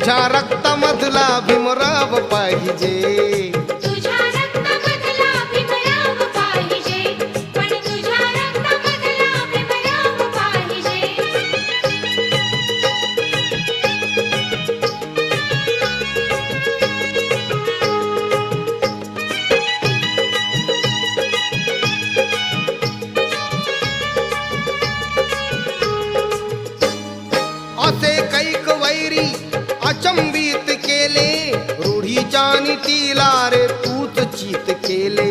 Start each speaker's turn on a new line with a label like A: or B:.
A: तुझ्या रक्तामधला भीमराव पाहिजे,
B: तुझ्या रक्तामधला भीमराव पाहिजे, पण तुझ्या रक्तामधला भीमराव पाहिजे.
A: असे कैक वैरी अचंबित केले, रूढीच्या नीतीला रे तूच चित केले.